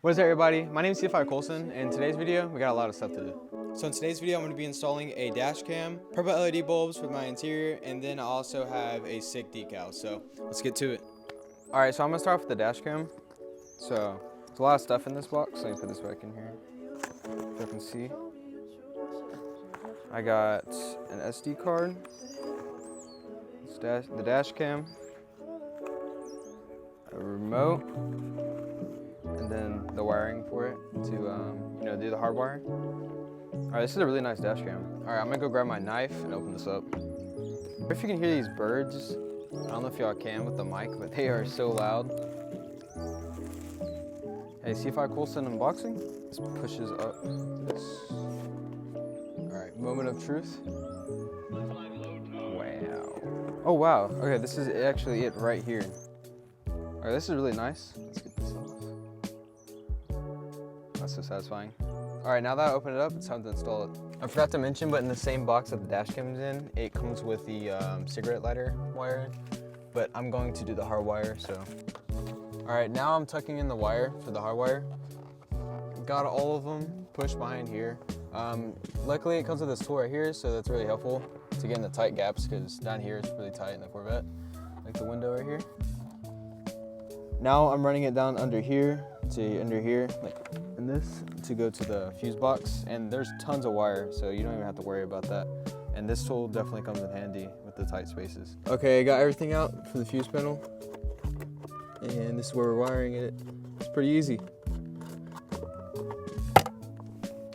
What is up, everybody? My name is CFI Colson, and in today's video, we got a lot of stuff to do. So in today's video, I'm going to be installing a dash cam, purple LED bulbs for my interior, and then I also have a sick decal. So let's get to it. All right, so I'm going to start off with the dash cam. So there's a lot of stuff in this box. Let me put this back in here. So you can see. I got an SD card, the dash cam, a remote, and then the wiring for it to do the hard wire. All right, this is a really nice dash cam. All right, I'm gonna go grab my knife and open this up. If you can hear these birds, I don't know if y'all can with the mic, but they are so loud. Hey, CFI Colson unboxing. This pushes up this. All right, moment of truth. Wow. Oh wow, okay, this is actually it right here. All right, this is really nice. Let's get this off. That's so satisfying. All right, now that I open it up, it's time to install it. I forgot to mention, but in the same box that the dash cam is in, it comes with the cigarette lighter wire, but I'm going to do the hard wire, so. All right, now I'm tucking in the wire for the hard wire. Got all of them pushed behind here. Luckily, it comes with this tool right here, so that's really helpful to get in the tight gaps, because down here it's really tight in the Corvette, like the window right here. Now I'm running it down under here to under here, like in this, to go to the fuse box. And there's tons of wire, so you don't even have to worry about that. And this tool definitely comes in handy with the tight spaces. Okay, I got everything out for the fuse panel. And this is where we're wiring it. It's pretty easy.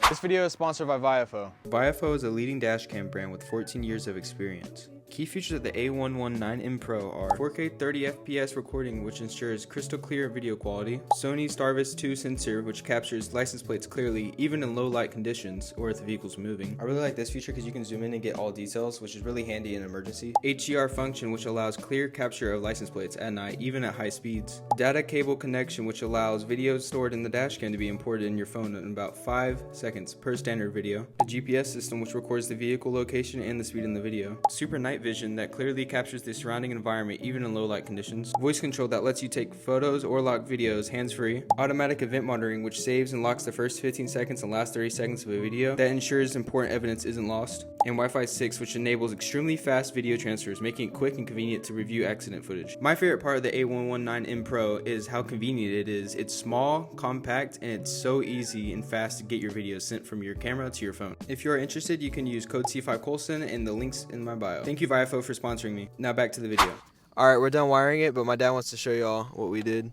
This video is sponsored by VIOFO. VIOFO is a leading dashcam brand with 14 years of experience. Key features of the A119M Pro are 4K 30fps recording, which ensures crystal clear video quality, Sony Starvis 2 sensor, which captures license plates clearly even in low light conditions or if the vehicle's moving. I really like this feature because you can zoom in and get all details, which is really handy in an emergency. HDR function, which allows clear capture of license plates at night, even at high speeds. Data cable connection, which allows videos stored in the dashcam to be imported in your phone in about 5 seconds per standard video. The GPS system, which records the vehicle location and the speed in the video. Super night vision that clearly captures the surrounding environment even in low light conditions. Voice control that lets you take photos or lock videos hands-free. Automatic event monitoring, which saves and locks the first 15 seconds and last 30 seconds of a video that ensures important evidence isn't lost. And Wi-Fi 6, which enables extremely fast video transfers, making it quick and convenient to review accident footage. My favorite part of the A119M Pro is how convenient it is. It's small, compact, and it's so easy and fast to get your videos sent from your camera to your phone. If you are interested, you can use code C5 Colson and the links in my bio. Thank you, VIOFO, for sponsoring me. Now back to the video. All right, we're done wiring it, but my dad wants to show y'all what we did.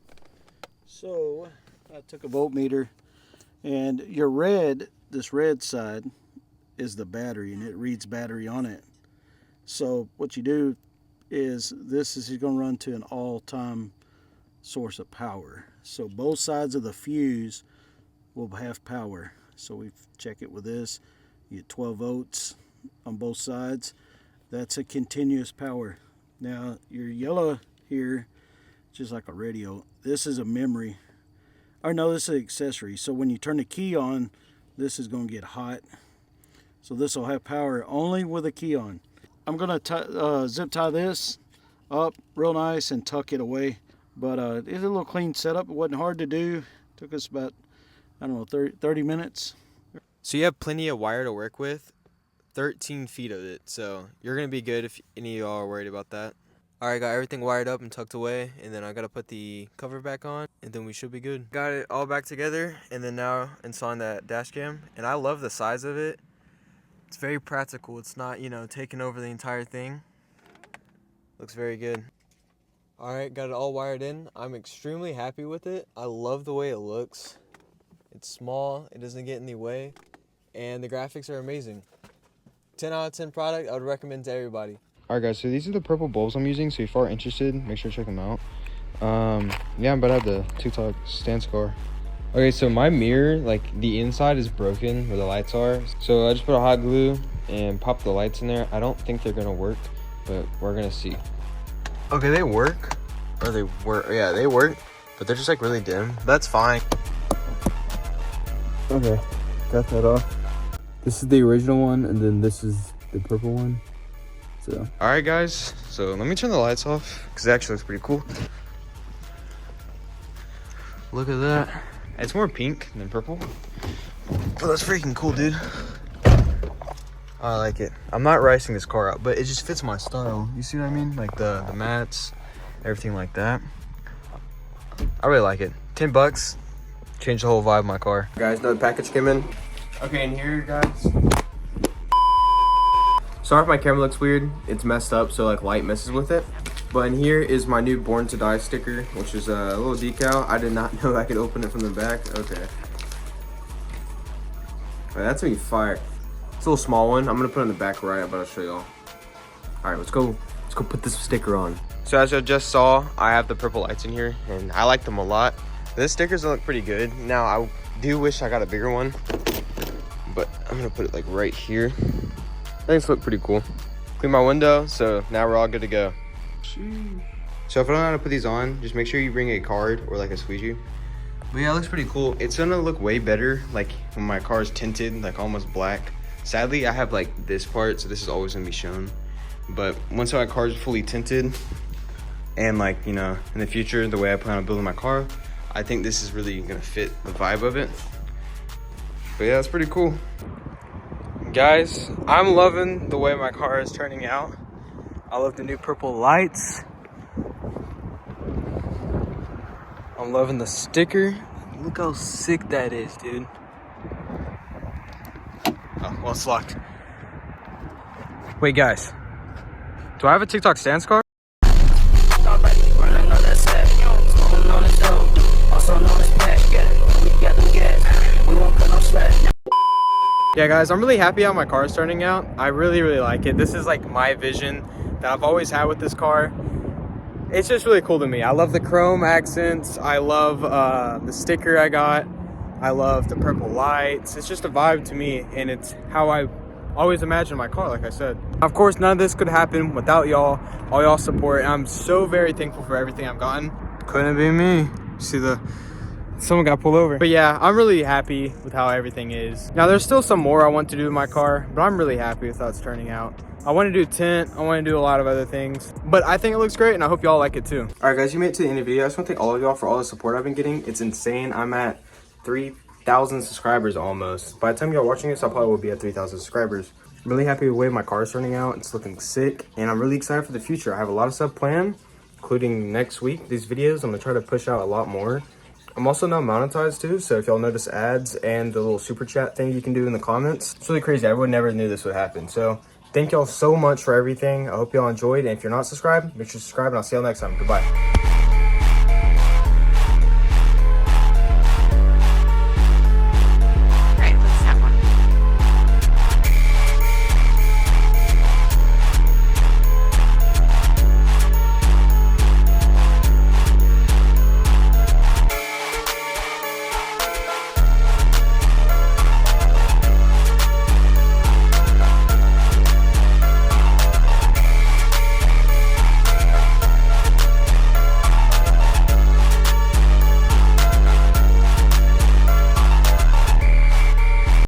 So I took a voltmeter, and this red side is the battery, and it reads battery on it. So what you do is this is going to run to an all-time source of power. So both sides of the fuse will have power. So we check it with this. You get 12 volts on both sides. That's a continuous power. Now your yellow here, just like a radio, this is a memory. Or no, this is an accessory. So when you turn the key on, this is going to get hot. So this will have power only with a key on. I'm going to zip tie this up real nice and tuck it away. But it's a little clean setup. It wasn't hard to do. It took us about, I don't know, 30 minutes. So you have plenty of wire to work with. 13 feet of it, so you're gonna be good if any of y'all are worried about that. All right, got everything wired up and tucked away, and then I gotta put the cover back on, and then we should be good. Got it all back together, and then now installing that dash cam, and I love the size of it. It's very practical. It's not, taking over the entire thing. Looks very good. All right, got it all wired in. I'm extremely happy with it. I love the way it looks. It's small, it doesn't get in the way, and the graphics are amazing. 10 out of 10 product, I would recommend to everybody. Alright guys, so these are the purple bulbs I'm using, so if you are interested, make sure to check them out. Yeah, I'm about to have the TikTok stand scar. Okay, so my mirror, like the inside is broken where the lights are. So I just put a hot glue and pop the lights in there. I don't think they're gonna work, but we're gonna see. Okay, they work. Or they work, yeah, they work, but they're just like really dim. That's fine. Okay, got that off. This is the original one, and then this is the purple one. So, all right, guys. So let me turn the lights off because it actually looks pretty cool. Look at that. It's more pink than purple. Oh, that's freaking cool, dude. I like it. I'm not ricing this car out, but it just fits my style. You see what I mean? Like the mats, everything like that. I really like it. $10, changed the whole vibe of my car. Guys, another package came in. Okay, and here, guys. Sorry if my camera looks weird. It's messed up, so like light messes with it. But in here is my new Born to Die sticker, which is a little decal. I did not know I could open it from the back. Okay. Alright, that's gonna be fire. It's a little small one. I'm gonna put it on the back right, but I'll show y'all. Alright, let's go put this sticker on. So as you just saw, I have the purple lights in here, and I like them a lot. This stickers look pretty good. Now, I do wish I got a bigger one, but I'm gonna put it like right here. I think it's look pretty cool. Clean my window, so now we're all good to go. So if I don't know how to put these on, just make sure you bring a card or like a squeegee. But yeah, it looks pretty cool. It's gonna look way better like when my car is tinted, like almost black. Sadly, I have like this part, so this is always gonna be shown. But once my car is fully tinted, and like, you know, in the future, the way I plan on building my car, I think this is really gonna fit the vibe of it. But yeah, it's pretty cool. Guys, I'm loving the way my car is turning out. I love the new purple lights. I'm loving the sticker. Look how sick that is, dude. Oh, well, it's locked. Wait, guys. Do I have a TikTok stance car? Yeah, guys, I'm really happy how my car is turning out. I really like it. This is like my vision that I've always had with this car. It's just really cool to me. I love the chrome accents. I love the sticker I got. I love the purple lights. It's just a vibe to me, and it's how I always imagined my car, like I said. Of course, none of this could happen without y'all, all y'all support, and I'm so very thankful for everything I've gotten. Couldn't be me. See someone got pulled over. But yeah, I'm really happy with how everything is. Now, there's still some more I want to do with my car, but I'm really happy with how it's turning out. I want to do tint, I want to do a lot of other things, but I think it looks great, and I hope y'all like it too. All right, guys, you made it to the end of the video. I just want to thank all of y'all for all the support I've been getting. It's insane. I'm at 3,000 subscribers almost. By the time y'all watching this, I probably will be at 3,000 subscribers. I'm really happy with the way my car is turning out. It's looking sick, and I'm really excited for the future. I have a lot of stuff planned, including next week. These videos, I'm gonna try to push out a lot more. I'm also now monetized too, so if y'all notice ads and the little super chat thing you can do in the comments, it's really crazy. Everyone never knew this would happen. So thank y'all so much for everything. I hope y'all enjoyed, and if you're not subscribed, make sure to subscribe, and I'll see y'all next time. Goodbye.